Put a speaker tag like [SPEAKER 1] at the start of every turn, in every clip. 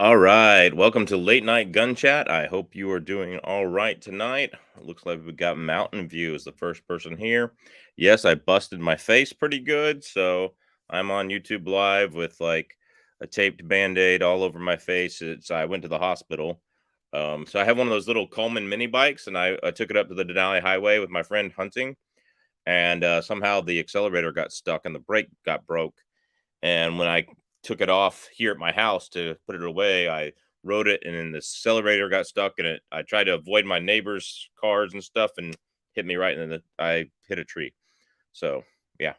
[SPEAKER 1] All right, welcome to Late Night Gun Chat. I hope you are doing all right tonight. It looks like we got Mountain View as the first person here. Yes, I busted my face pretty good, so I'm on YouTube Live with like a taped band-aid all over my face. I went to the hospital. So I have one of those little Coleman mini bikes, and I took it up to the Denali Highway with my friend hunting, and somehow the accelerator got stuck and the brake got broke. And when I took it off here at my house to put it away, I rode it and then the accelerator got stuck in it. I tried to avoid my neighbors' cars and stuff and hit me right in the I hit a tree. So yeah.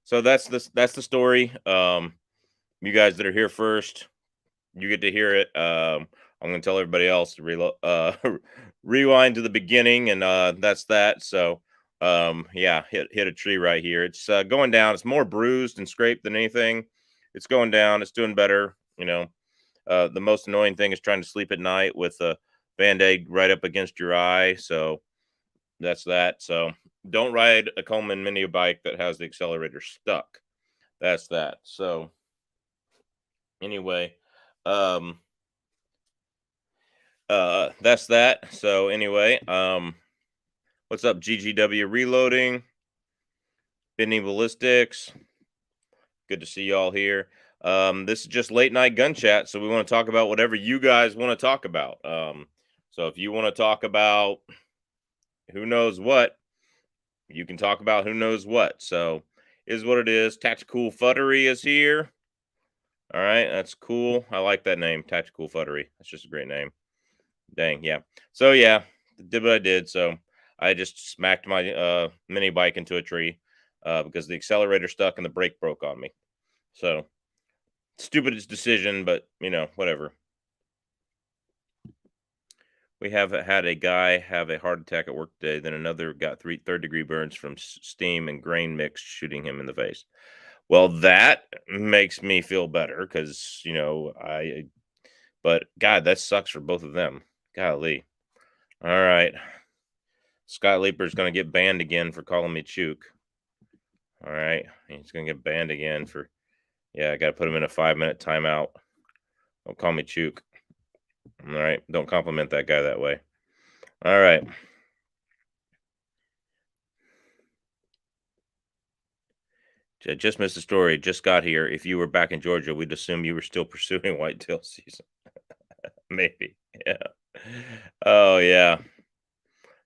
[SPEAKER 1] So that's the story. You guys that are here first, you get to hear it. I'm gonna tell everybody else to rewind to the beginning, and that's that. So yeah, hit a tree right here. It's going down. It's more bruised and scraped than anything. It's going down. It's doing better. The most annoying thing is trying to sleep at night with a band-aid right up against your eye. So that's that. So don't ride a Coleman mini bike that has the accelerator stuck. That's that. So anyway, um, that's that. So anyway, what's up, GGW Reloading, Bending Ballistics? Good to see y'all here. This is just late night gun chat, so we want to talk about whatever you guys want to talk about. So if you want to talk about who knows what, you can talk about who knows what. So is what it is. Tactical Futtery is here. All right, that's cool. I like that name, Tactical Futtery. That's just a great name. Dang, yeah. So yeah, did what I did. So I just smacked my mini bike into a tree because the accelerator stuck and the brake broke on me. So stupidest decision, but whatever. We have had a guy have a heart attack at work today. Then another got third degree burns from steam and grain mix shooting him in the face. Well, that makes me feel better because I. But God, that sucks for both of them. Golly. All right. Scott Leaper's going to get banned again for calling me Chook. All right. He's going to get banned again for, yeah, I got to put him in a 5-minute timeout. Don't call me Chook. All right. Don't compliment that guy that way. All right. Just missed the story. Just got here. If you were back in Georgia, we'd assume you were still pursuing whitetail season. Maybe. Yeah. Oh, yeah.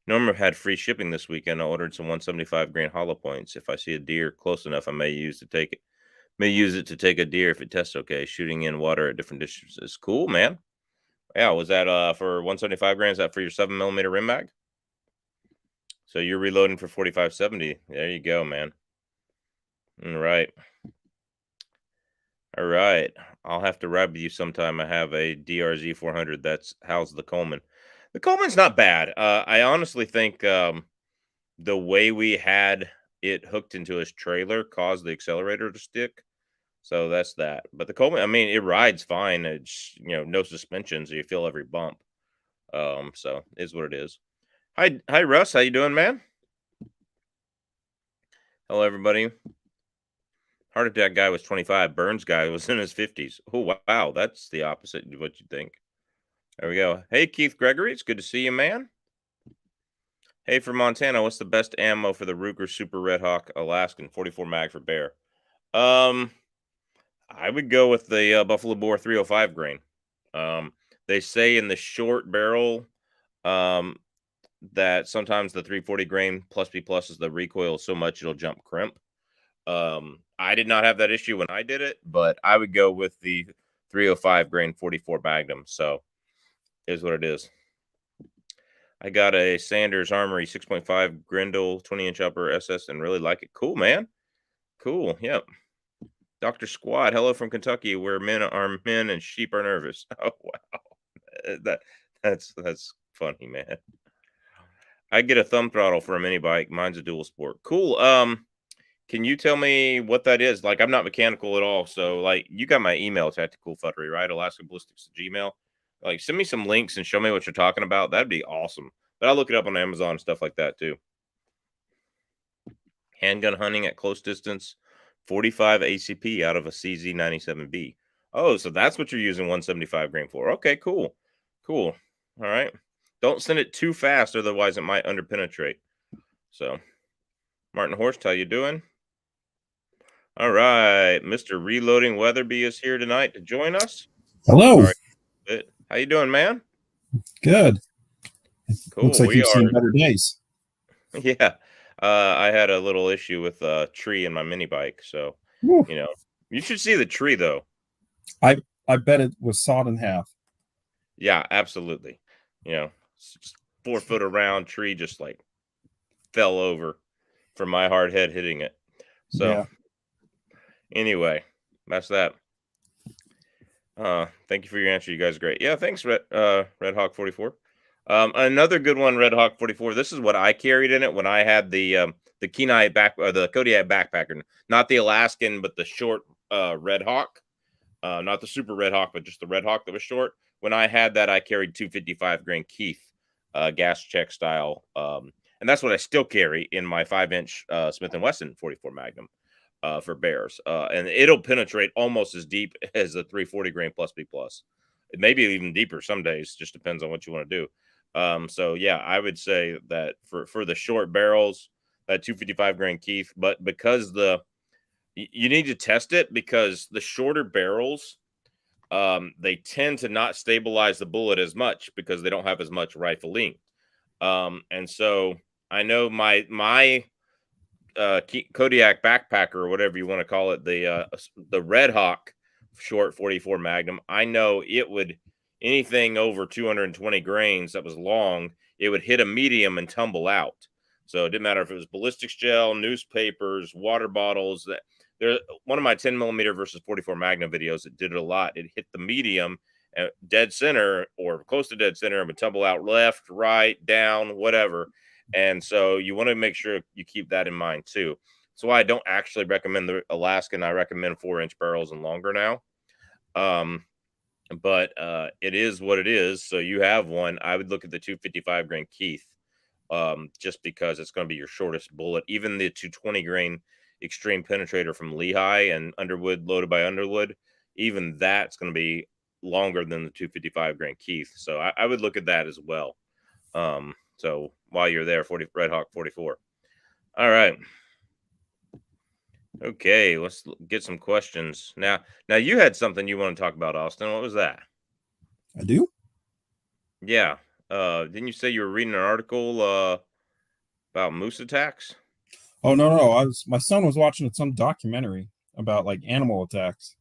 [SPEAKER 1] Norma had free shipping this weekend. I ordered some 175 grain hollow points. If I see a deer close enough, I may use it to take a deer if it tests okay. Shooting in water at different distances. Cool, man. Yeah, was that for 175 grains? Is that for your 7mm rim mag? So you're reloading for 4570. There you go, man. All right. All right. I'll have to ride with you sometime. I have a DRZ 400 that's housed the Coleman. The Coleman's not bad. I honestly think the way we had it hooked into his trailer caused the accelerator to stick. So that's that. But the Coleman, I mean, it rides fine. It's no suspension, so you feel every bump. So is what it is. Hi Russ, how you doing, man? Hello everybody. Heart attack guy was 25. Burns guy was in his 50s. Oh wow, that's the opposite of what you think. There we go. Hey Keith Gregory, it's good to see you, man. Hey, from Montana, what's the best ammo for the Rooker Super Redhawk Alaskan 44 mag for bear? I would go with the Buffalo Bore 305 grain. They say in the short barrel that sometimes the 340 grain plus B plus is the recoil so much it'll jump crimp. I did not have that issue when I did it, but I would go with the 305 grain 44 Magnum. So is what it is. I got a Sanders Armory 6.5 Grendel 20-inch upper SS and really like it. Cool, man. Cool. Yep. Dr. Squad, hello from Kentucky, where men are men and sheep are nervous. Oh wow. That's funny, man. I get a thumb throttle for a mini bike. Mine's a dual sport. Cool. Can you tell me what that is? Like, I'm not mechanical at all. So, like, you got my email, Tactical Futtery, right? Alaskan Ballistics Gmail. Like, send me some links and show me what you're talking about. That'd be awesome. But I'll look it up on Amazon and stuff like that too. Handgun hunting at close distance, 45 ACP out of a CZ97B. Oh, so that's what you're using 175 grain for. Okay, cool. Cool. All right. Don't send it too fast, otherwise it might underpenetrate. So, Martin Horst, how you doing? All right, Mr. Reloading Weatherby is here tonight to join us.
[SPEAKER 2] Hello.
[SPEAKER 1] All right, how you doing, man?
[SPEAKER 2] Good. Looks
[SPEAKER 1] Cool.
[SPEAKER 2] like
[SPEAKER 1] We
[SPEAKER 2] you've
[SPEAKER 1] are.
[SPEAKER 2] seen better days.
[SPEAKER 1] Yeah. I had a little issue with a tree in my mini bike, so
[SPEAKER 2] Whew.
[SPEAKER 1] you know, you should see the tree though.
[SPEAKER 2] I I bet it was sawed in half.
[SPEAKER 1] Yeah, absolutely. You know, 4 foot around tree just like fell over from my hard head hitting it. So
[SPEAKER 2] Yeah.
[SPEAKER 1] anyway, that's that. Thank you for your answer. You guys are great. Yeah, thanks, Red Hawk 44. Another good one, Red Hawk 44. This is what I carried in it when I had the Kenai back or the Kodiak backpacker, not the Alaskan, but the short Red Hawk. Not the super Red Hawk, but just the Red Hawk that was short. When I had that, I carried 255 grain Keith, gas check style, and that's what I still carry in my 5-inch Smith and Wesson 44 Magnum for bears, and it'll penetrate almost as deep as a 340 grain plus B plus. It may be even deeper some days. Just depends on what you want to do. So yeah, I would say that for the short barrels, that 255 grain Keith, but because you need to test it because the shorter barrels, they tend to not stabilize the bullet as much because they don't have as much rifling. And so I know my Kodiak backpacker or whatever you want to call it, the Red Hawk short 44 Magnum. I know it would anything over 220 grains that was long, it would hit a medium and tumble out. So it didn't matter if it was ballistics gel, newspapers, water bottles. That there, one of my 10 millimeter versus 44 Magnum videos, it did it a lot. It hit the medium, dead center or close to dead center, and would tumble out left, right, down, whatever. And so you want to make sure you keep that in mind too. So I don't actually recommend the Alaskan. I recommend 4-inch barrels and longer now. Um, but it is what it is. So you have one. I would look at the 255 grain Keith, just because it's going to be your shortest bullet. Even the 220 grain extreme penetrator from Lehigh and Underwood, loaded by Underwood, even that's going to be longer than the 255 grain Keith. So I would look at that as well. So while you're there, 40 Red Hawk 44. All right. Okay, let's get some questions. Now you had something you want to talk about, Austin. What was that?
[SPEAKER 2] I do.
[SPEAKER 1] Yeah. Didn't you say you were reading an article about moose attacks?
[SPEAKER 2] Oh no. My son was watching some documentary about like animal attacks,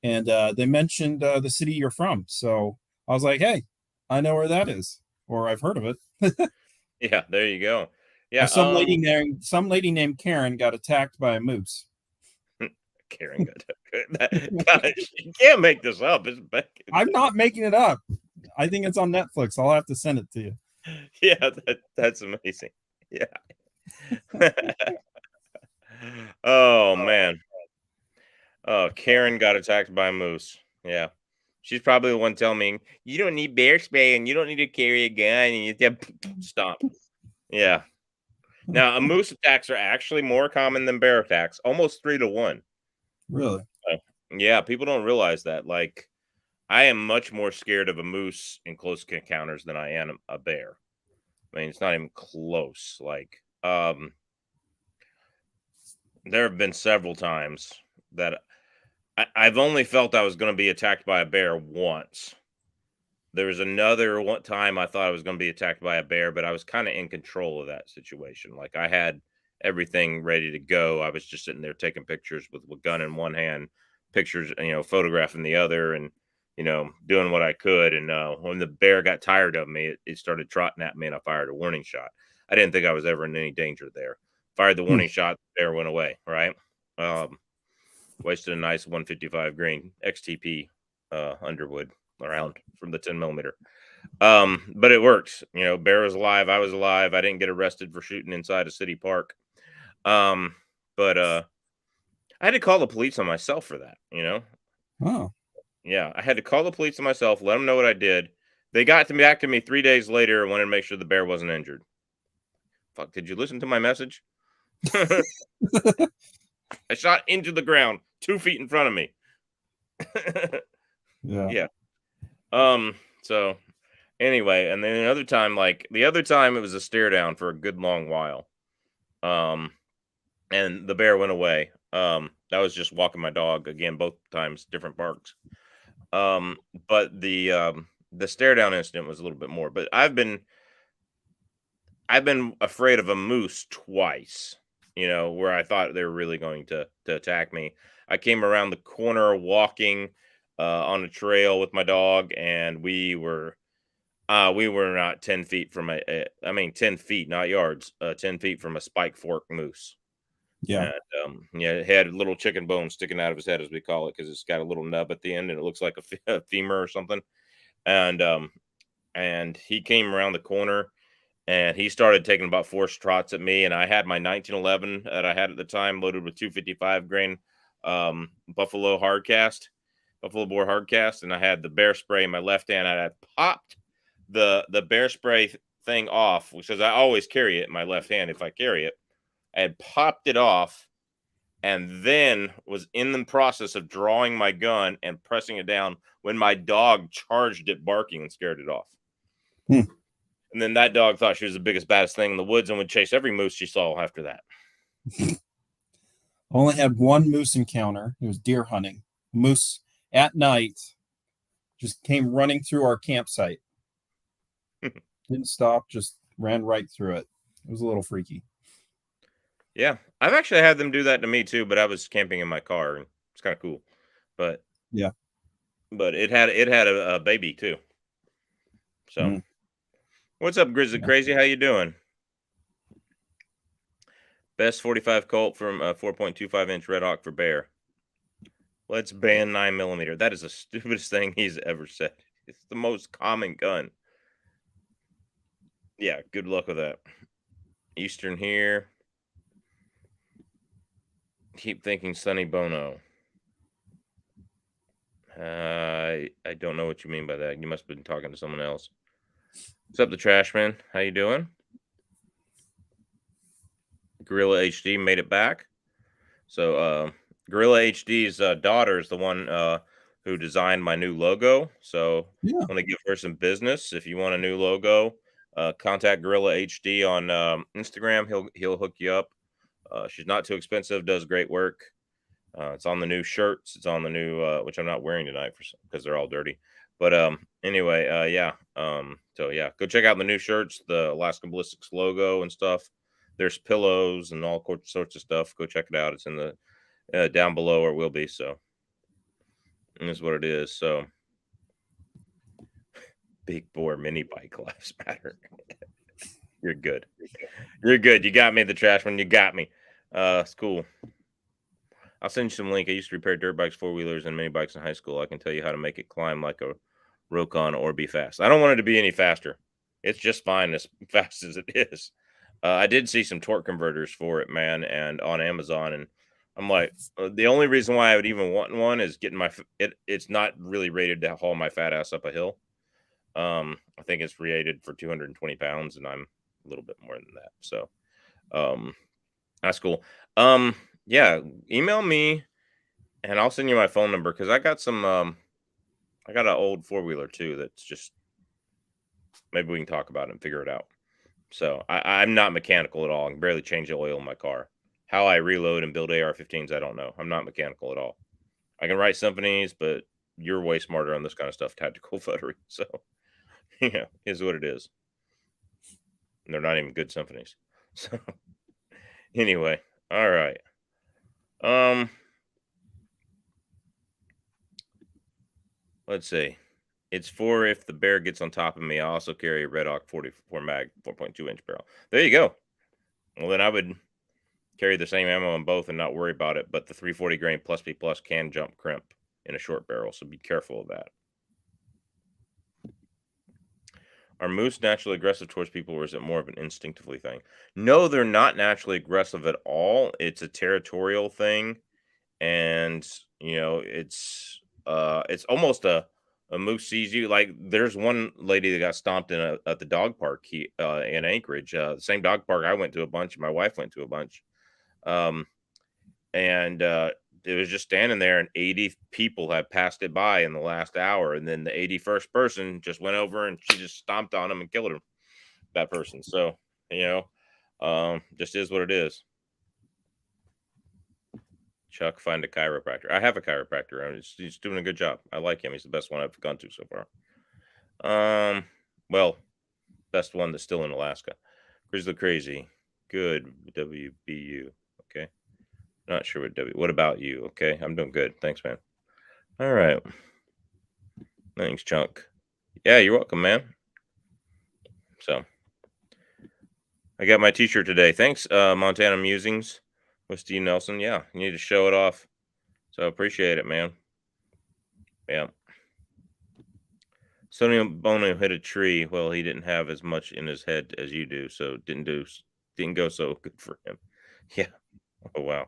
[SPEAKER 2] and they mentioned the city you're from. So I was like, hey, I know where that is, or I've heard of it.
[SPEAKER 1] Yeah, there you go. Yeah,
[SPEAKER 2] Some lady named Karen got attacked by a moose.
[SPEAKER 1] Karen gosh, you can't make this up. It's back.
[SPEAKER 2] I'm not making it up. I think it's on Netflix. I'll have to send it to you.
[SPEAKER 1] Yeah, that's amazing. Yeah. Oh man. Oh, Karen got attacked by a moose. Yeah. She's probably the one telling me you don't need bear spray and you don't need to carry a gun and you have to stomp. Yeah. Now, a moose attacks are actually more common than bear attacks, almost 3 to 1.
[SPEAKER 2] Really?
[SPEAKER 1] Yeah, people don't realize that. Like, I am much more scared of a moose in close encounters than I am a bear. I mean, it's not even close. Like, there have been several times that I've only felt I was going to be attacked by a bear once. There was another one time I thought I was going to be attacked by a bear, but I was kind of in control of that situation. Like I had everything ready to go. I was just sitting there taking pictures with a gun in one hand, pictures, photographing the other, and doing what I could. And when the bear got tired of me, it started trotting at me, and I fired a warning shot. I didn't think I was ever in any danger there. Fired the warning shot, the bear went away. Right. Wasted a nice 155 grain XTP Underwood around from the 10 millimeter. But it works. Bear was alive. I was alive. I didn't get arrested for shooting inside a city park. But I had to call the police on myself for that.
[SPEAKER 2] Oh.
[SPEAKER 1] Yeah, I had to call the police on myself, let them know what I did. They got back to me 3 days later and wanted to make sure the bear wasn't injured. Fuck, did you listen to my message? I shot into the ground 2 feet in front of me.
[SPEAKER 2] Yeah.
[SPEAKER 1] Yeah. So anyway, and then another time, like the other time, it was a stare down for a good long while. Um, and the bear went away. That was just walking my dog again, both times, different parks. Um, but the stare down incident was a little bit more. But I've been afraid of a moose twice, where I thought they were really going to attack me. I came around the corner walking on a trail with my dog, and we were not 10 feet from I mean 10 feet, not yards, 10 feet from a spike fork moose.
[SPEAKER 2] Yeah.
[SPEAKER 1] And yeah, it had a little chicken bone sticking out of his head, as we call it, because it's got a little nub at the end, and it looks like a femur or something. And and he came around the corner, and he started taking about 4 trots at me, and I had my 1911 that I had at the time loaded with 255 grain Buffalo Buffalo Boar hardcast, and I had the bear spray in my left hand. I had popped the bear spray thing off, which says I always carry it in my left hand if I carry it. I had popped it off, and then was in the process of drawing my gun and pressing it down when my dog charged it barking and scared it off.
[SPEAKER 2] Hmm.
[SPEAKER 1] And then that dog thought she was the biggest, baddest thing in the woods and would chase every moose she saw after that.
[SPEAKER 2] Only had one moose encounter. It was deer hunting. Moose at night just came running through our campsite. Didn't stop, just ran right through it. It was a little freaky.
[SPEAKER 1] Yeah, I've actually had them do that to me too, but I was camping in my car, and it's kind of cool. But
[SPEAKER 2] Yeah.
[SPEAKER 1] but it had a baby too. So
[SPEAKER 2] Mm.
[SPEAKER 1] what's up, Grizzly
[SPEAKER 2] Yeah.
[SPEAKER 1] Crazy? How you doing? Best 45 Colt from 4.25-inch Redhawk for bear. Let's ban 9mm. That is the stupidest thing he's ever said. It's the most common gun. Yeah, good luck with that. Eastern here. Keep thinking Sonny Bono. I don't know what you mean by that. You must have been talking to someone else. What's up, the Trashman? How you doing? Gorilla HD made it back. So Gorilla HD's daughter is the one who designed my new logo. So
[SPEAKER 2] Yeah.
[SPEAKER 1] I want to give her some business. If you want a new logo, contact Gorilla HD on Instagram. He'll hook you up. She's not too expensive. Does great work. It's on the new shirts. It's on the new which I'm not wearing tonight because they're all dirty. But anyway, yeah. So yeah, go check out the new shirts, the Alaskan Ballistics logo and stuff. There's pillows and all sorts of stuff. Go check it out. It's in the down below, or will be. So and that's what it is. So big bore mini bike lives matter. You're good. You're good. You got me, the trash one. You got me. It's cool. I'll send you some link. I used to repair dirt bikes, 4-wheelers, and mini bikes in high school. I can tell you how to make it climb like a Rokon or be fast. I don't want it to be any faster. It's just fine as fast as it is. I did see some torque converters for it, man, and on Amazon, and I'm like, the only reason why I would even want one is getting it's not really rated to haul my fat ass up a hill. I think it's rated for 220 pounds, and I'm a little bit more than that. So, that's cool. Yeah, email me and I'll send you my phone number because I got some I got an old 4-wheeler too that's just maybe we can talk about it and figure it out. So I'm not mechanical at all. I can barely change the oil in my car. How I reload and build AR-15s, I don't know. I'm not mechanical at all. I can write symphonies, but you're way smarter on this kind of stuff, tactical futtery. So yeah, is what it is. And they're not even good symphonies. So anyway, all right. Let's see. It's for if the bear gets on top of me. I also carry a Redhawk 44 mag 4.2-inch barrel. There you go. Well, then I would carry the same ammo on both and not worry about it. But the 340 grain plus B plus can jump crimp in a short barrel, so be careful of that. Are moose naturally aggressive towards people, or is it more of an instinctively thing? No, they're not naturally aggressive at all. It's a territorial thing, and it's almost a moose sees you. Like there's one lady that got stomped at the dog park in Anchorage, the same dog park I went to a bunch. My wife went to a bunch, and it was just standing there, and 80 people had passed it by in the last hour, and then the 81st person just went over and she just stomped on him and killed him. That person. So, just is what it is. Chuck, find a chiropractor. I have a chiropractor, and he's doing a good job. I like him. He's the best one I've gone to so far. Well, best one that's still in Alaska. Grizzly Crazy. Good. WBU. Okay. Not sure what about you? Okay. I'm doing good. Thanks, man. All right. Thanks, Chunk. Yeah, you're welcome, man. So I got my t-shirt today. Thanks, Montana Musings with Steve Nelson. Yeah, you need to show it off. So appreciate it, man. Yeah. Sonny Bono hit a tree. Well, he didn't have as much in his head as you do, so didn't go so good for him. Yeah. Oh wow.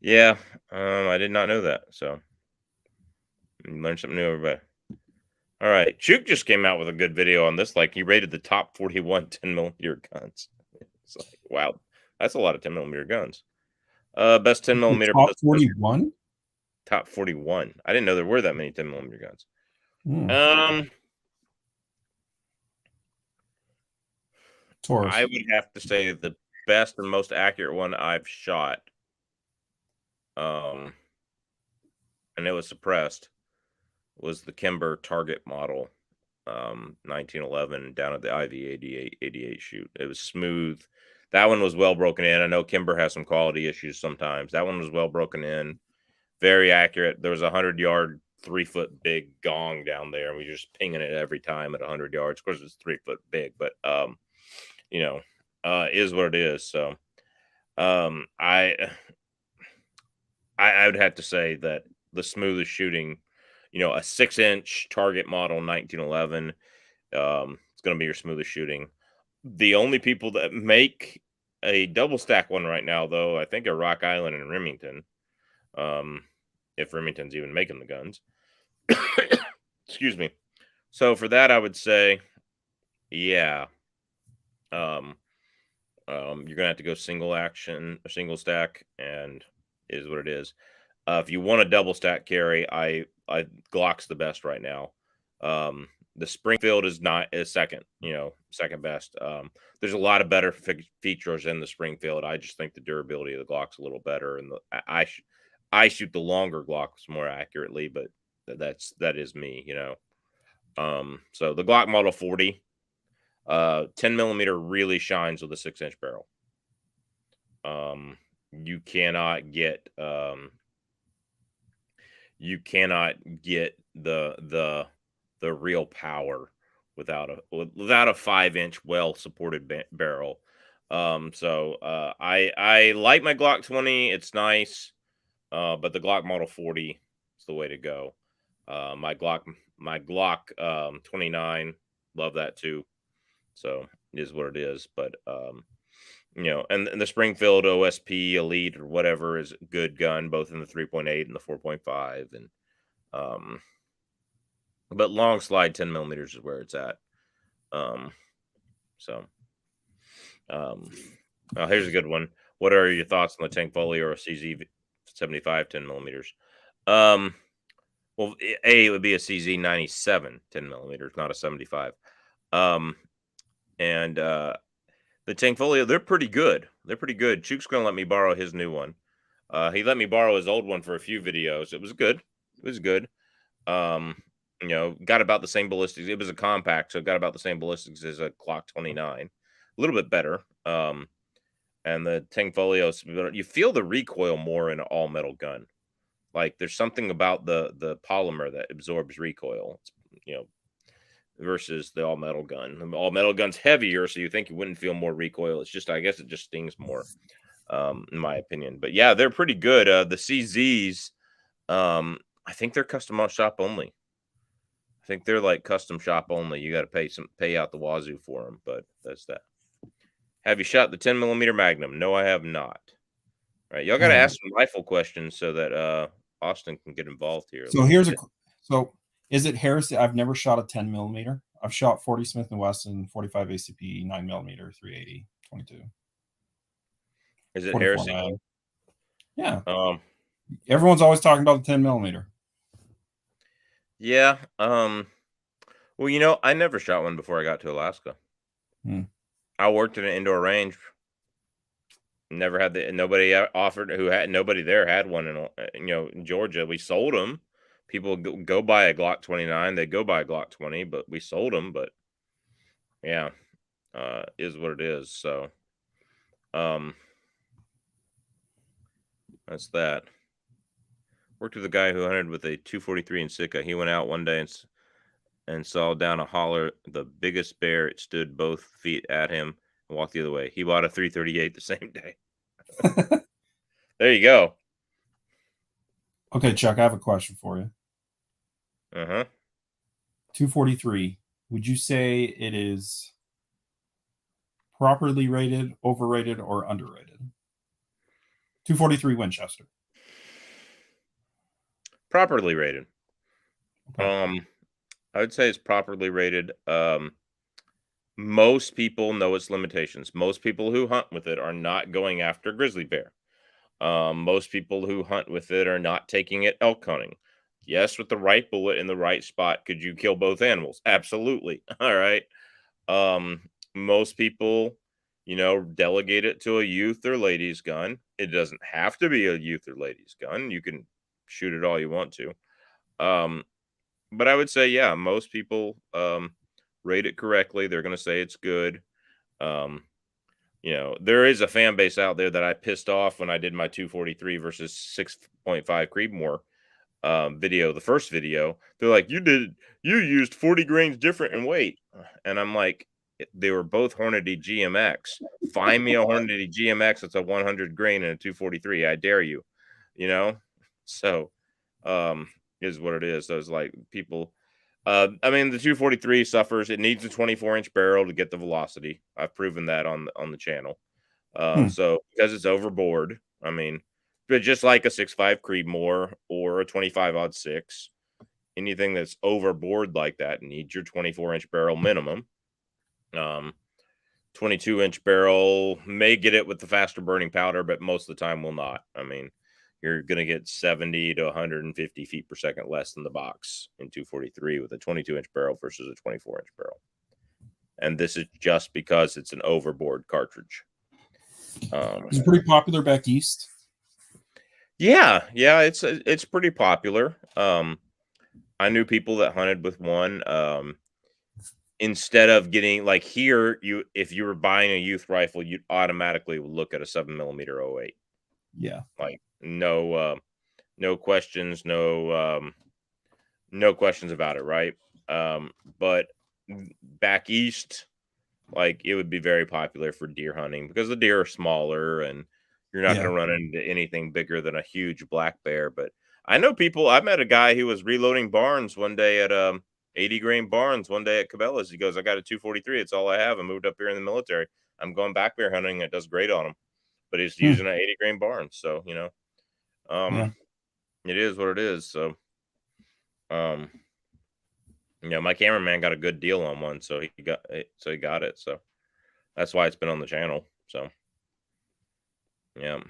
[SPEAKER 1] Yeah. I did not know that. So learn something new, everybody. All right. Chook just came out with a good video on this. Like, he rated the top 41 10mm guns. It's like, wow, that's a lot of 10mm guns. Best 10mm.
[SPEAKER 2] Top 41?
[SPEAKER 1] Top 41. I didn't know there were that many 10mm guns.
[SPEAKER 2] Taurus.
[SPEAKER 1] I would have to say the best and most accurate one I've shot, and it was suppressed, was the Kimber target model, 1911 down at the IV 88 shoot. It was smooth. That one was well broken in. I know Kimber has some quality issues sometimes. That one was well broken in, very accurate. There was a 100-yard, 3-foot big gong down there, and we were just pinging it every time at 100 yards. Of course, it's 3-foot big, but is what it is. So, I would have to say that the smoothest shooting, a 6-inch target model 1911, it's going to be your smoothest shooting. The only people that make a double stack one right now, though, I think are Rock Island and Remington. If Remington's even making the guns. Excuse me. So for that, I would say, yeah. You're gonna have to go single action or single stack, and is what it is. If you want a double stack carry, I Glock's the best right now. The Springfield is second, second best. There's a lot of better features in the Springfield. I just think the durability of the Glock's a little better, and I shoot the longer Glocks more accurately, but that is me, So the Glock Model 40, 10mm really shines with a 6-inch barrel. You cannot get the real power without a 5-inch well supported barrel. So I like my Glock 20. It's nice. But the Glock Model 40 is the way to go. My Glock 29, love that too. So it is what it is. But and the Springfield OSP Elite or whatever is a good gun, both in the 3.8 and the 4.5. And but long slide 10mm is where it's at. Here's a good one. What are your thoughts on the Tank Folio or CZ 75 10mm? Well, it would be a CZ 97 10mm, not a 75. And the Tank Folio, they're pretty good. Chook's gonna let me borrow his new one. He let me borrow his old one for a few videos. It was good. Got about the same ballistics. It was a compact, so it got about the same ballistics as a Glock 29. A little bit better. And the Tank Folio, you feel the recoil more in an all metal gun. Like there's something about the polymer that absorbs recoil, versus the all metal gun. The all metal gun's heavier, so you think you wouldn't feel more recoil. It's just, I guess it just stings more, in my opinion. But yeah, they're pretty good. The CZs, I think they're custom shop only. I think they're like custom shop only. You got to pay out the wazoo for them, but that's that. Have you shot the 10mm Magnum? No, I have not. All right, y'all got to ask some rifle questions so that Austin can get involved here.
[SPEAKER 2] So is it heresy? I've never shot a 10mm. I've shot 40 Smith & Wesson, 45 ACP, 9mm, 380, 22.
[SPEAKER 1] Is it heresy?
[SPEAKER 2] Yeah. Everyone's always talking about the 10 millimeter.
[SPEAKER 1] Yeah. Well, I never shot one before I got to Alaska.
[SPEAKER 2] Hmm.
[SPEAKER 1] I worked in an indoor range. Never had nobody offered nobody there had one in Georgia. We sold them. People go buy a Glock 29. They go buy a Glock 20, but we sold them. But yeah, is what it is. So, that's that. Worked with a guy who hunted with a 243 in Sitka. He went out one day and saw down a holler the biggest bear. It stood both feet at him and walked the other way. He bought a 338 the same day. There you go.
[SPEAKER 2] Okay, Chuck, I have a question for you. 243. Would you say it is properly rated, overrated, or underrated? 243 Winchester.
[SPEAKER 1] Properly rated.
[SPEAKER 2] Okay.
[SPEAKER 1] I would say it's properly rated. Most people know its limitations. Most people who hunt with it are not going after grizzly bear. Most people who hunt with it are not taking it elk hunting. Yes, with the right bullet in the right spot, could you kill both animals? Absolutely. All right. Most people, delegate it to a youth or ladies gun. It doesn't have to be a youth or ladies gun. You can shoot it all you want to. But I would say, yeah, most people rate it correctly. They're going to say it's good. Um, there is a fan base out there that I pissed off when I did my 243 versus 6.5 Creedmoor video, the first video. They're like, you used 40 grains different in weight. And I'm like, they were both Hornady GMX. Find me a Hornady GMX that's a 100 grain and a 243. I dare you, you know? So, is what it is. So it's like people, I mean, the 243 suffers. It needs a 24-inch barrel to get the velocity. I've proven that on the channel.
[SPEAKER 2] Hmm.
[SPEAKER 1] So because it's overboard, I mean, but just like a 6.5 Creedmoor or a 25-06, anything that's overboard like that needs your 24-inch barrel minimum. 22-inch barrel may get it with the faster burning powder, but most of the time will not. I mean, you're going to get 70 to 150 feet per second less than the box in 243 with a 22-inch barrel versus a 24-inch barrel. And this is just because it's an overboard cartridge.
[SPEAKER 2] It's pretty popular back east.
[SPEAKER 1] Yeah, it's pretty popular. I knew people that hunted with one. Instead of getting like here, if you were buying a youth rifle, you'd automatically look at a 7mm 08.
[SPEAKER 2] Yeah.
[SPEAKER 1] Like no questions, no questions about it, right? But back east, like it would be very popular for deer hunting because the deer are smaller and you're not going to run into anything bigger than a huge black bear. But I know people. I met a guy who was reloading barns one day at 80 grain barns one day at Cabela's. He goes, "I got a 243. It's all I have. I moved up here in the military. I'm going back bear hunting. It does great on him, but he's using an 80 grain barn. So it is what it is. So my cameraman got a good deal on one, so he got it. So that's why it's been on the channel. So yeah.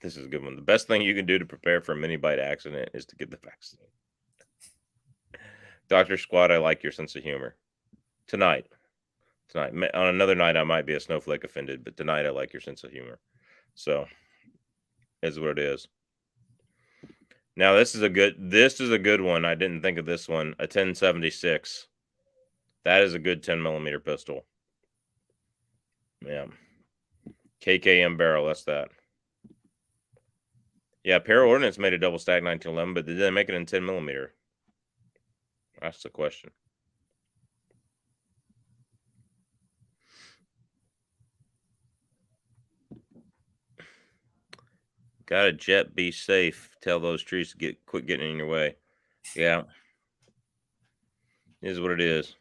[SPEAKER 1] This is a good one. The best thing you can do to prepare for a mini bite accident is to get the vaccine. Dr. Squad, I like your sense of humor. Tonight. On another night, I might be a snowflake offended, but tonight I like your sense of humor. So, is what it is. Now, this is a good one. I didn't think of this one. A 1076. That is a good 10mm pistol. Yeah. KKM barrel, that's that. Yeah, Para Ordnance made a double stack 1911, but did they make it in 10mm? That's the question. Got a jet, be safe. Tell those trees to quit getting in your way. Yeah. It is what it is.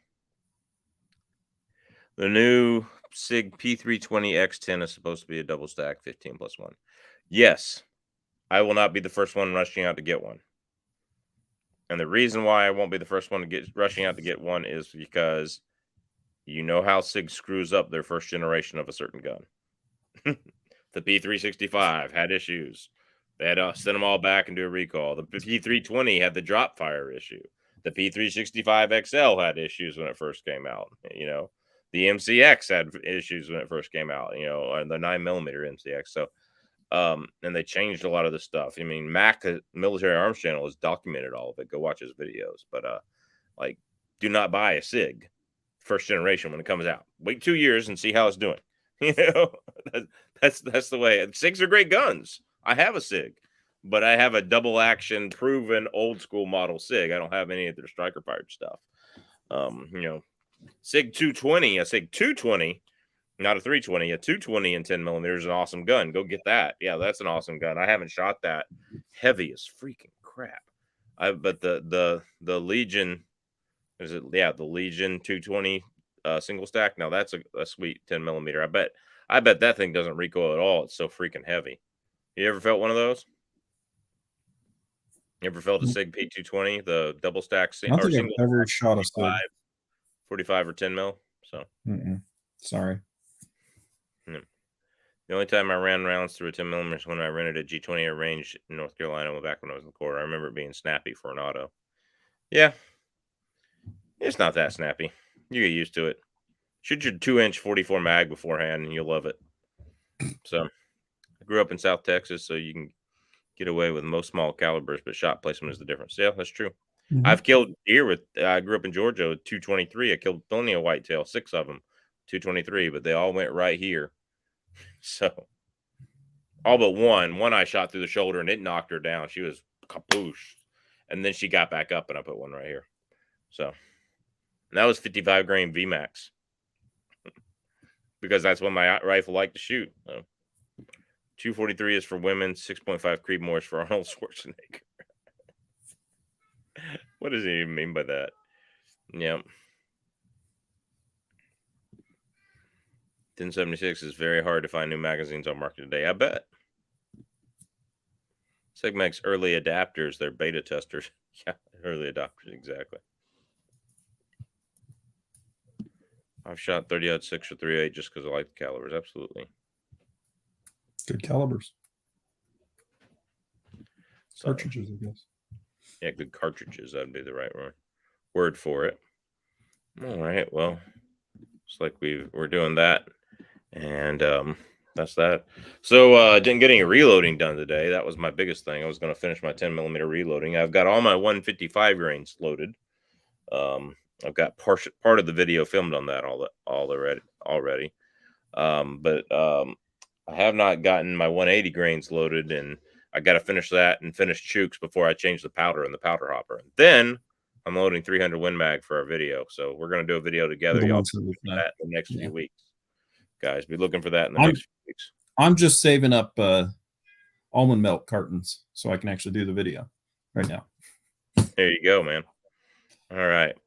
[SPEAKER 1] The new Sig P320 X10 is supposed to be a double stack 15+1. Yes. I will not be the first one rushing out to get one. And the reason why I won't be the first one to rushing out to get one is because you know how Sig screws up their first generation of a certain gun. The P365 had issues. They had to send them all back and do a recall. The P320 had the drop fire issue. The P365 XL had issues when it first came out. The MCX had issues when it first came out. The 9mm MCX. So, and they changed a lot of the stuff. I mean, Mac Military Arms Channel has documented all of it. Go watch his videos. But do not buy a Sig first generation when it comes out. Wait 2 years and see how it's doing. That's the way. SIGs are great guns. I have a SIG, but I have a double action proven old school model SIG. I don't have any of their striker fired stuff. SIG 220, a SIG 220, not a 320, a 220 in 10mm is an awesome gun. Go get that. Yeah, that's an awesome gun. I haven't shot that. Heavy as freaking crap. But the Legion, is it? Yeah, the Legion 220 single stack. Now that's a sweet 10mm. I bet that thing doesn't recoil at all. It's so freaking heavy. You ever felt one of those? You ever felt a Sig P320, the double stack
[SPEAKER 2] I don't think I've ever shot a Sig
[SPEAKER 1] 45 or 10mm? So
[SPEAKER 2] sorry.
[SPEAKER 1] The only time I ran rounds through a 10mm is when I rented a G20 range in North Carolina back when I was in the Corps. I remember it being snappy for an auto. Yeah, it's not that snappy. You get used to it. Shoot your 2-inch 44 mag beforehand, and you'll love it. So, I grew up in South Texas, so you can get away with most small calibers, but shot placement is the difference. Yeah, that's true. I've killed deer with. I grew up in Georgia with 223. I killed plenty of whitetail, 6 of them, 223, but they all went right here. So, all but one. One I shot through the shoulder, and it knocked her down. She was kapoosh, and then she got back up, and I put one right here. So, and that was 55 grain VMAX. Because that's what my rifle liked to shoot. 243 is for women. 6.5 Creedmoor is for Arnold Schwarzenegger. What does he even mean by that? Yeah. 1076 is very hard to find new magazines on market today. I bet. Sig makes early adapters. They're beta testers. Yeah, early adopters, exactly. I've shot 30-06 or 38 just because I like the calibers. Absolutely.
[SPEAKER 2] Good calibers. Cartridges, I guess.
[SPEAKER 1] Yeah, good cartridges. That'd be the right word for it. All right. Well, it's like we're doing that. And that's that. So I didn't get any reloading done today. That was my biggest thing. I was going to finish my 10mm reloading. I've got all my 155 grains loaded. I've got part of the video filmed on that already. But I have not gotten my 180 grains loaded, and I got to finish that and finish chooks before I change the powder in the powder hopper. And then I'm loading 300 Win Mag for our video. So we're going to do a video together. Y'all that in the next few weeks. Guys, be looking for that in the next few weeks.
[SPEAKER 2] I'm just saving up almond milk cartons so I can actually do the video right now.
[SPEAKER 1] There you go, man. All right.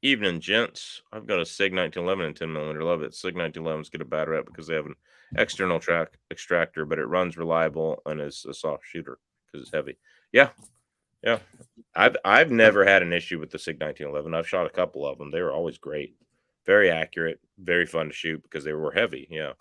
[SPEAKER 1] Evening, gents. I've got a Sig 1911 and 10mm. Love it. Sig 1911s get a bad rep because they have an external extractor, but it runs reliable and is a soft shooter because it's heavy. Yeah. I've never had an issue with the Sig 1911. I've shot a couple of them. They were always great. Very accurate. Very fun to shoot because they were heavy. Yeah.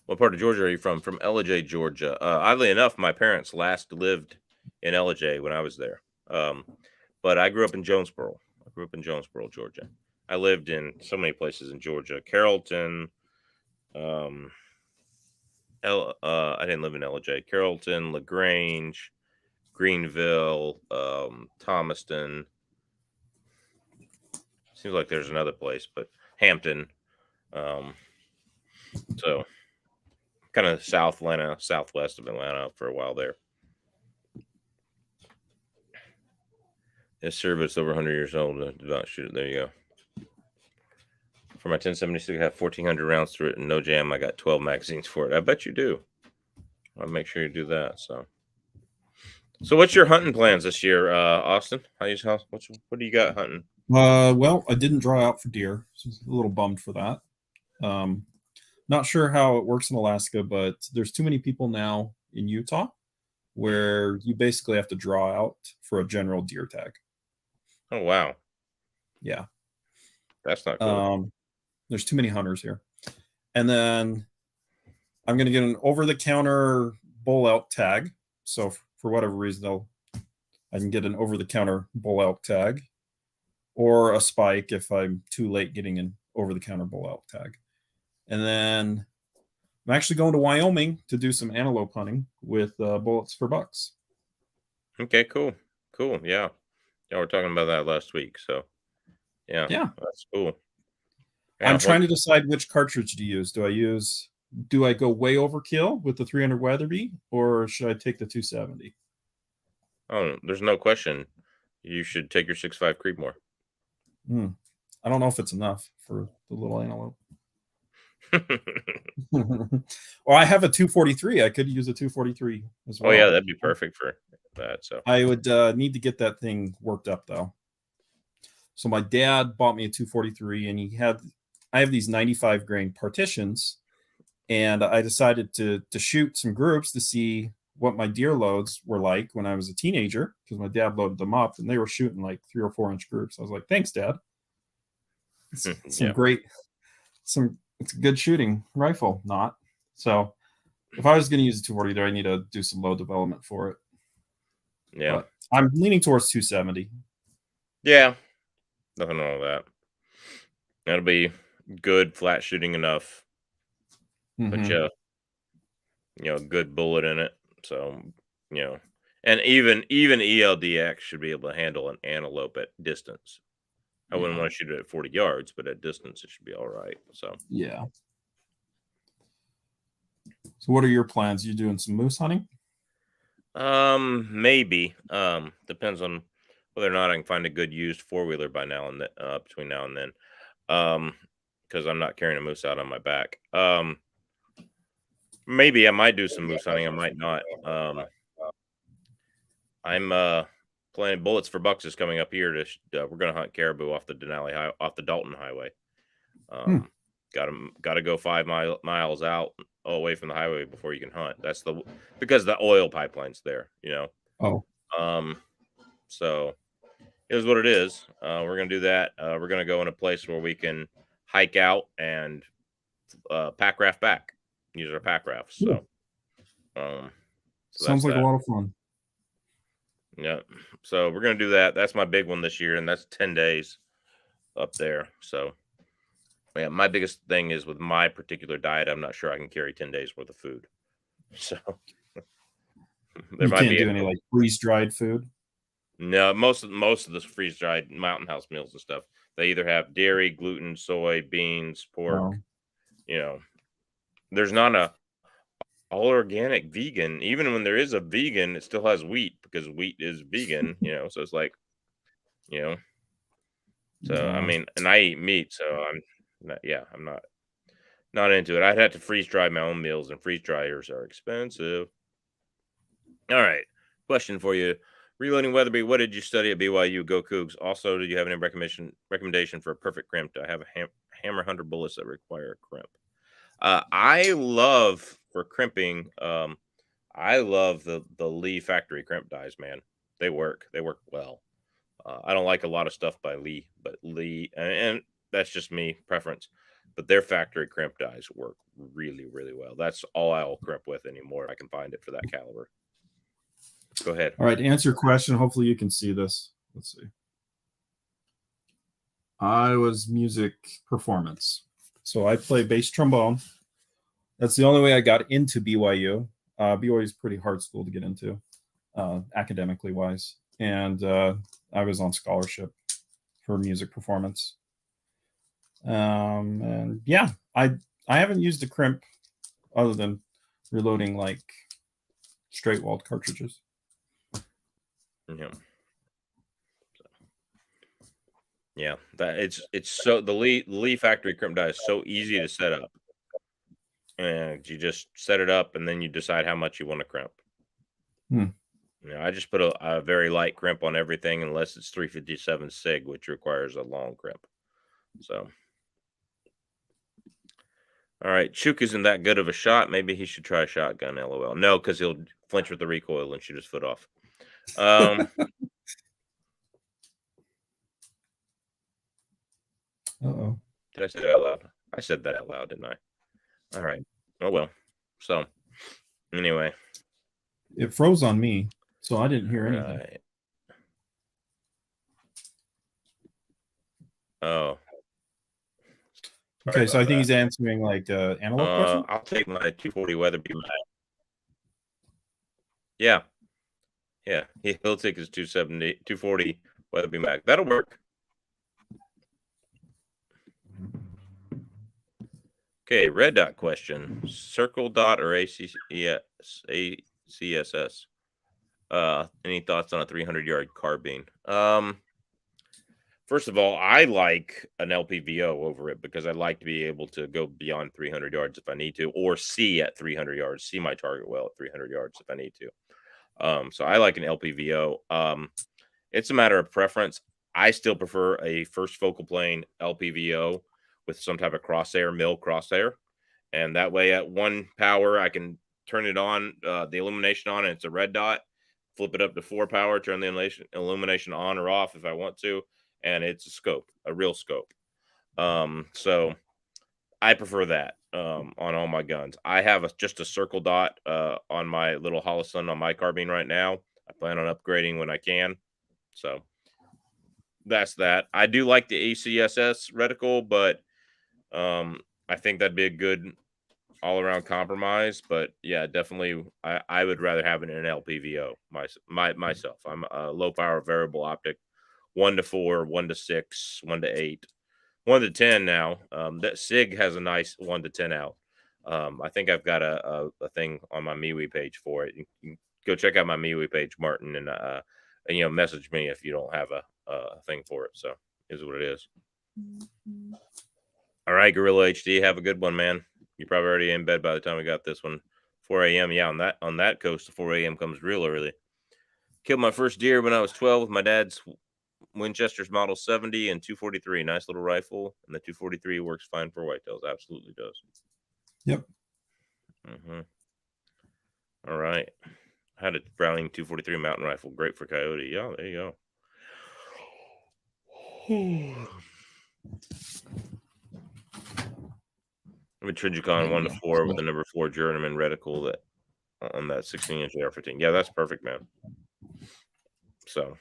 [SPEAKER 1] What part of Georgia are you from? From Ellijay, Georgia. Oddly enough, my parents last lived in Ellijay when I was there. But I grew up in Jonesboro. Georgia. I lived in so many places in Georgia. Carrollton. I didn't live in Ellijay. Carrollton, LaGrange, Greenville, Thomaston. Seems like there's another place, but Hampton. So kind of South Atlanta, southwest of Atlanta for a while there. This service over 100 years old. Do not shoot it. There you go. For my 1076, I have 1,400 rounds through it and no jam. I got 12 magazines for it. I bet you do. I'll make sure you do that. So what's your hunting plans this year, Austin? What do you got hunting?
[SPEAKER 2] Well, I didn't draw out for deer. So a little bummed for that. Not sure how it works in Alaska, but there's too many people now in Utah where you basically have to draw out for a general deer tag.
[SPEAKER 1] Oh, wow.
[SPEAKER 2] Yeah.
[SPEAKER 1] That's not cool.
[SPEAKER 2] There's too many hunters here. And then I'm going to get an over-the-counter bull elk tag. So for whatever reason, I can get an over-the-counter bull elk tag, or a spike if I'm too late getting an over-the-counter bull elk tag. And then I'm actually going to Wyoming to do some antelope hunting with bullets for bucks.
[SPEAKER 1] Okay, cool. Cool. Yeah. Yeah, we are talking about that last week. So, yeah, that's cool. Yeah,
[SPEAKER 2] I'm trying to decide which cartridge to use. Do I go way overkill with the 300 Weatherby, or should I take the 270?
[SPEAKER 1] Oh, there's no question. You should take your 6.5 Creedmoor.
[SPEAKER 2] I don't know if it's enough for the little antelope. Well, I have a 243. I could use a 243 as well.
[SPEAKER 1] Oh, yeah, that'd be perfect for that. So
[SPEAKER 2] I would need to get that thing worked up, though. So my dad bought me a 243, and I have these 95 grain partitions, and I decided to shoot some groups to see what my deer loads were like when I was a teenager, because my dad loaded them up, and they were shooting like 3 or 4 inch groups. I was like, thanks, Dad. It's a good shooting rifle, not. So if I was going to use a 240, I need to do some load development for it.
[SPEAKER 1] Yeah.
[SPEAKER 2] But I'm leaning towards 270.
[SPEAKER 1] Yeah. Nothing wrong with that. That'll be good flat shooting enough. But a good bullet in it. So, and even ELDX should be able to handle an antelope at distance. I wouldn't want to shoot it at 40 yards, but at distance it should be all right. So
[SPEAKER 2] yeah. So what are your plans? You doing some moose hunting?
[SPEAKER 1] Maybe. Depends on whether or not I can find a good used 4-wheeler by now and then, between now and then. Because I'm not carrying a moose out on my back. Maybe I might do some moose hunting. I might not. I'm playing Bullets for Bucks is coming up here. We're gonna hunt caribou off the Dalton Highway. Got to go 5 miles out away from the highway before you can hunt. That's because the oil pipeline's there. So it is what it is. We're gonna do that. We're gonna go in a place where we can hike out and pack raft back. Use our pack rafts. So,
[SPEAKER 2] sounds like a lot of fun.
[SPEAKER 1] Yeah. So we're gonna do that. That's my big one this year, and that's 10 days up there. So, yeah, my biggest thing is with my particular diet, I'm not sure I can carry 10 days worth of food. So
[SPEAKER 2] you can't do any like freeze dried food.
[SPEAKER 1] No, most of the freeze dried Mountain House meals and stuff, they either have dairy, gluten, soy, beans, pork. There's not a all organic vegan. Even when there is a vegan, it still has wheat because wheat is vegan. So it's like, So I mean, and I eat meat, so I'm not into it. I'd have to freeze dry my own meals, and freeze dryers are expensive. All right, question for you. Reloading Weatherby, what did you study at BYU? Go Cougs. Also, do you have any recommendation for a perfect crimp? I have a hammer hunter bullets that require a crimp. I love for crimping. I love the Lee factory crimp dies, man. They work well. I don't like a lot of stuff by Lee, but Lee, and that's just me preference. But their factory crimp dies work really, really well. That's all I'll crimp with anymore if I can find it for that caliber. Go ahead.
[SPEAKER 2] All right, to answer your question, hopefully you can see this. Let's see. I was music performance. So I play bass trombone. That's the only way I got into BYU. BYU is a pretty hard school to get into, academically wise. And I was on scholarship for music performance. And yeah, I haven't used a crimp other than reloading like straight walled cartridges.
[SPEAKER 1] Yeah, that it's so the Lee factory crimp die is so easy to set up, and you just set it up, and then you decide how much you want to crimp. I just put a very light crimp on everything, unless it's 357 Sig, which requires a long crimp. So, all right, Chook isn't that good of a shot. Maybe he should try a shotgun. LOL. No, because he'll flinch with the recoil and shoot his foot off.
[SPEAKER 2] Uh-oh.
[SPEAKER 1] Did I say that out loud? I said that out loud, didn't I? All right. Oh, well. So, anyway.
[SPEAKER 2] It froze on me, so I didn't hear anything.
[SPEAKER 1] Right. Oh.
[SPEAKER 2] Okay, so I think he's answering like analog question.
[SPEAKER 1] I'll take my 240 Weatherby Mac. Yeah. Yeah. He'll take his 240 Weatherby Mac. That'll work. Okay, red dot question. Circle dot or ACSS? Any thoughts on a 300-yard carbine? First of all, I like an LPVO over it because I like to be able to go beyond 300 yards if I need to, or see at 300 yards, see my target well at 300 yards if I need to. So I like an LPVO. It's a matter of preference. I still prefer a first focal plane LPVO with some type of crosshair, mill crosshair. And that way at 1 power, I can turn it on, the illumination on, and it's a red dot. Flip it up to 4 power, turn the illumination on or off if I want to. And it's a scope, a real scope. So I prefer that on all my guns. I have just a circle dot on my little Holliston on my carbine right now. I plan on upgrading when I can. So that's that. I do like the ACSS reticle, but I think that'd be a good all-around compromise. But yeah, definitely, I would rather have it in an LPVO myself. I'm a low-power variable optic, 1 to 4, 1 to 6, 1 to 8, 1 to 10 now. That Sig has a nice 1 to 10 out. I think I've got a thing on my MeWe page for it. You can go check out my MeWe page, Martin, and message me if you don't have a thing for it. So is what it is. All right, Gorilla HD, have a good one, man. You're probably already in bed by the time we got this one. 4 a.m. Yeah, on that coast, the 4 a.m. comes real early. Killed my first deer when I was 12 with my dad's Winchester's Model 70 and 243. Nice little rifle, and the 243 works fine for whitetails. Absolutely does.
[SPEAKER 2] Yep.
[SPEAKER 1] All right. I had a Browning 243 mountain rifle. Great for coyote. Yeah, there you go. I have a Trijicon 1 to 4 with a number 4 journeyman reticle that on that 16-inch AR-15. Yeah, that's perfect, man. So,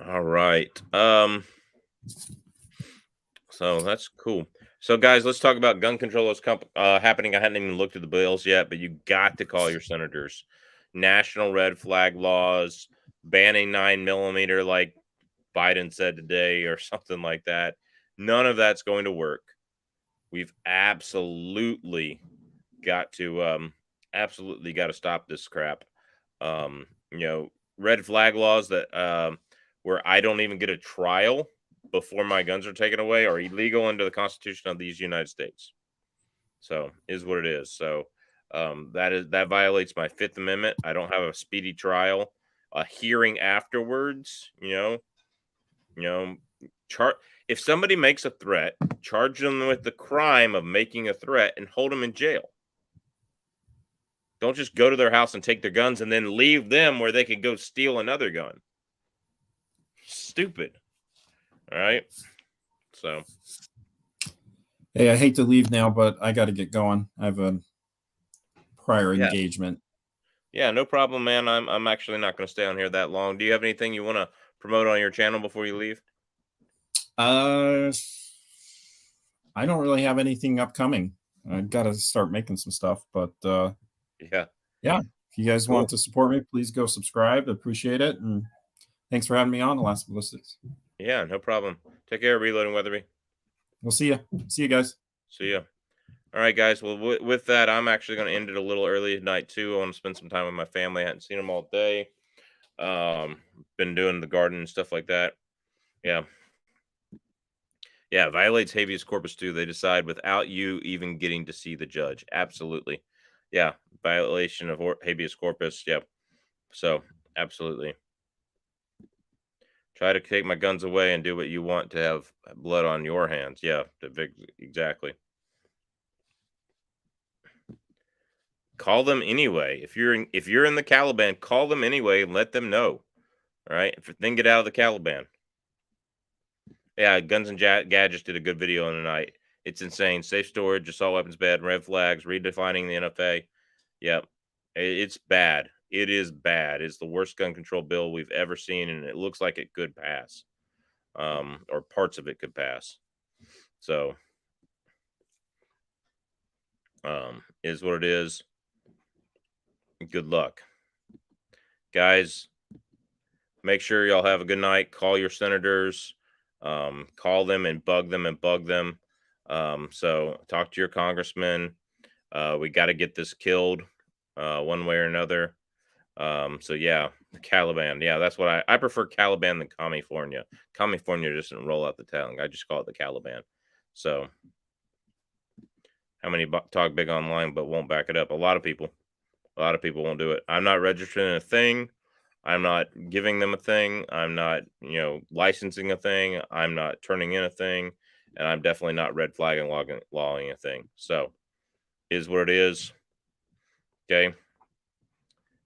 [SPEAKER 1] all right. So that's cool. So, guys, let's talk about gun control that's happening. I hadn't even looked at the bills yet, but you got to call your senators. National red flag laws, banning 9mm, like Biden said today, or something like that. None of that's going to work. We've absolutely got to stop this crap. Red flag laws that where I don't even get a trial before my guns are taken away are illegal under the Constitution of these United States. So is what it is. So that violates my Fifth Amendment. I don't have a speedy trial, a hearing afterwards. If somebody makes a threat, charge them with the crime of making a threat and hold them in jail. Don't just go to their house and take their guns and then leave them where they could go steal another gun. Stupid. All right. So.
[SPEAKER 2] Hey, I hate to leave now, but I got to get going. I have a prior engagement.
[SPEAKER 1] Yeah, no problem, man. I'm actually not going to stay on here that long. Do you have anything you want to promote on your channel before you leave?
[SPEAKER 2] I don't really have anything upcoming. I've got to start making some stuff, but yeah. If you guys want to support me, please go subscribe. I appreciate it, and thanks for having me on Alaskan Ballistics.
[SPEAKER 1] Yeah, no problem. Take care, Reloading Weatherby.
[SPEAKER 2] We'll see you. See you guys.
[SPEAKER 1] See ya. All right, guys. Well, with that, I'm actually going to end it a little early tonight too. I want to spend some time with my family. I hadn't seen them all day. Been doing the garden and stuff like that. Yeah. Yeah, violates habeas corpus too. They decide without you even getting to see the judge. Absolutely. Yeah, violation of habeas corpus. Yep. So, absolutely. Try to take my guns away and do what you want to have blood on your hands. Yeah, exactly. Call them anyway. If you're in the Caliban, call them anyway and let them know. All right, then get out of the Caliban. Yeah, Guns and Gadgets did a good video tonight. It's insane. Safe storage, assault weapons ban, red flags, redefining the NFA. Yep. It's bad. It is bad. It's the worst gun control bill we've ever seen, and it looks like it could pass. Or parts of it could pass. So, is what it is. Good luck. Guys, make sure y'all have a good night. Call your senators. Call them and bug them and bug them. So talk to your congressman. We got to get this killed one way or another. So yeah, the Caliban. Yeah, that's what I prefer Caliban than California. California just didn't roll out the tongue. I just call it the Caliban. So how many talk big online but won't back it up? A lot of people won't do it. I'm not registering a thing. I'm not giving them a thing. I'm not, licensing a thing. I'm not turning in a thing. And I'm definitely not red flagging, lawing a thing. So, is what it is. Okay.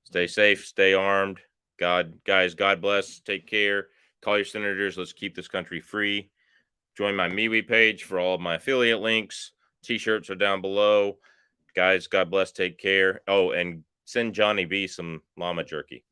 [SPEAKER 1] Stay safe. Stay armed. God bless. Take care. Call your senators. Let's keep this country free. Join my MeWe page for all of my affiliate links. T-shirts are down below. Guys, God bless. Take care. Oh, and send Johnny B some llama jerky.